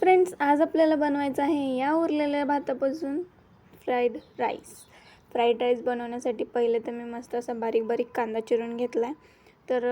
Friends, आज आपल्याला बनवायचं आहे या उरलेल्या भातापासून फ्राईड राईस. फ्राईड राईस बनवण्यासाठी पहिले तर मी मस्त असा बारीक बारीक कांदा चिरून घेतला आहे. तर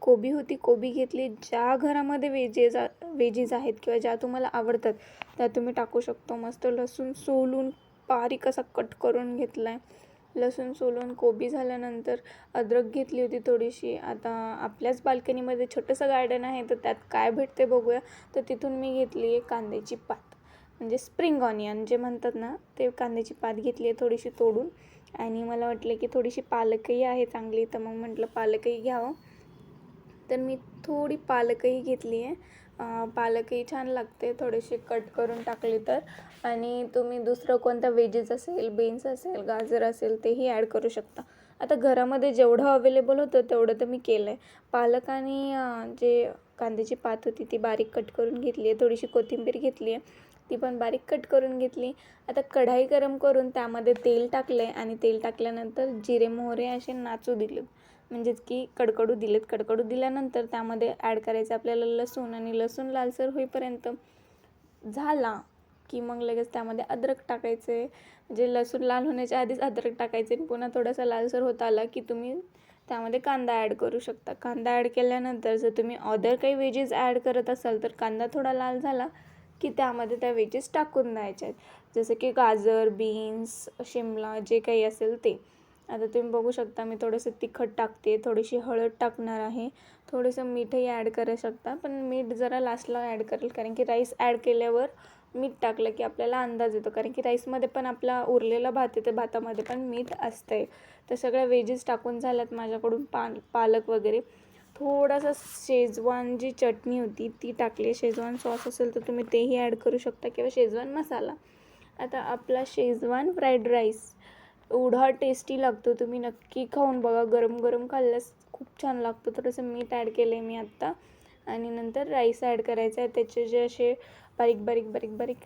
कोबी होती, कोबी घेतली. ज्या घरामध्ये वेजीज आहेत किंवा ज्या तुम्हाला आवडतात त्या तुम्ही टाकू शकतो. मस्त लसूण सोलून बारीक असा कट करून घेतला आहे. लसूण सोलून कोबी झाल्यानंतर अद्रक घेतली होती थोडीशी. आता आपल्याच बाल्कनीमध्ये छोटंसं गार्डन आहे, तर त्यात काय भेटते बघूया. तर तिथून मी घेतली आहे कांद्याची पात, म्हणजे स्प्रिंग ऑनियन जे म्हणतात ना, ते कांद्याची पात घेतली आहे थोडीशी तोडून. आणि मला वाटलं की थोडीशी पालकही आहे चांगली, तर मग म्हटलं पालकही घ्यावं. तर मी थोडी पालकही घेतली आहे. पालकही छान लागते थोडेसे कट करून टाकली तर. आणि तुम्ही दुसरं कोणता वेजेस असेल, बीन्स असेल, गाजर असेल, तेही ॲड करू शकता. आता घरामध्ये जेवढं अवेलेबल होतं तेवढं तर मी केलं आहे. पालक आणि जे कांद्याची पात होती ती बारीक कट करून घेतली आहे. थोडीशी कोथिंबीर घेतली आहे, ती पण बारीक कट करून घेतली. आता कढाई गरम करून त्यामध्ये तेल टाकलं आहे आणि तेल टाकल्यानंतर जिरे मोहरे असे नाचू दिले, म्हणजेच की कडकडू दिलेत. कडकडू दिल्यानंतर त्यामध्ये ॲड करायचं आपल्याला लसूण, आणि लसूण लालसर होईपर्यंत झाला की मग लगेच त्यामध्ये अद्रक टाकायचे. म्हणजे लसूण लाल होण्याच्या आधीच अद्रक टाकायचे. पुन्हा थोडासा लालसर होत आला की तुम्ही त्यामध्ये कांदा ॲड करू शकता. कांदा ॲड केल्यानंतर जर तुम्ही अदर काही वेजेस ॲड करत असाल तर कांदा थोडा लाल झाला की त्यामध्ये त्या वेजेस टाकून द्यायच्या आहेत, जसं की गाजर, बीन्स, शिमला, जे काही असेल ते. आता तुम्ही बघू शकता मी थोडंसं तिखट टाकते, थोडीशी हळद टाकणार आहे, थोडंसं मीठही ॲड करू शकता, पण मीठ जरा लास्टला ॲड करेल, कारण की राईस ॲड केल्यावर मीठ टाकलं की आपल्याला अंदाज येतो, कारण की राईसमध्ये पण आपला उरलेला भात आहे, तर भातामध्ये पण मीठ असतं आहे. तर सगळ्या वेजेस टाकून झाल्यात माझ्याकडून. पालक वगैरे. थोडासा शेजवान जी चटणी होती ती टाकली. शेजवान सॉस असेल तर तुम्ही तेही ॲड करू शकता, किंवा शेजवान मसाला. आता आपला शेजवान फ्राईड राईस एवढा टेस्टी लागतो, तुम्ही नक्की खाऊन बघा. गरम गरम खाल्ल्यास खूप छान लागतो. थोडंसं मीठ ॲड केलं आहे मी आत्ता, आणि नंतर राईस ॲड करायचा आहे. त्याचे जे असे बारीक बारीक बारीक बारीक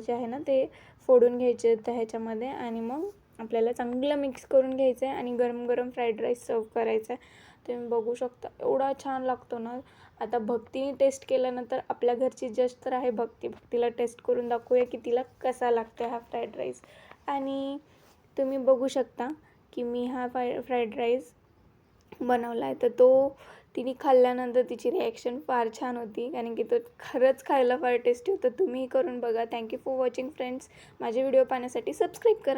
जे आहे ना ते फोडून घ्यायचे त्या ह्याच्यामध्ये, आणि मग आपल्याला चांगलं मिक्स करून घ्यायचं आहे आणि गरम गरम फ्राईड राईस सर्व करायचा आहे. तुम्ही बघू शकता एवढा छान लागतो ना. आता भक्तीने टेस्ट केल्यानंतर आपल्या घरची जज तर आहे भक्ती. भक्तीला टेस्ट करून दाखवूया की तिला कसा लागतो हा फ्राईड राईस. आणि तुम्ही बघू शकता की मी हा फ्राईड राईस बनवला आहे, तर तो तिने खाल्ल्यानंतर तिची रिॲक्शन फार छान होती, कारण की तो खरंच खायला फार टेस्टी होतं. तुम्हीही करून बघा. Thank you for watching friends. माझे व्हिडिओ पाहण्यासाठी सबस्क्राईब करा.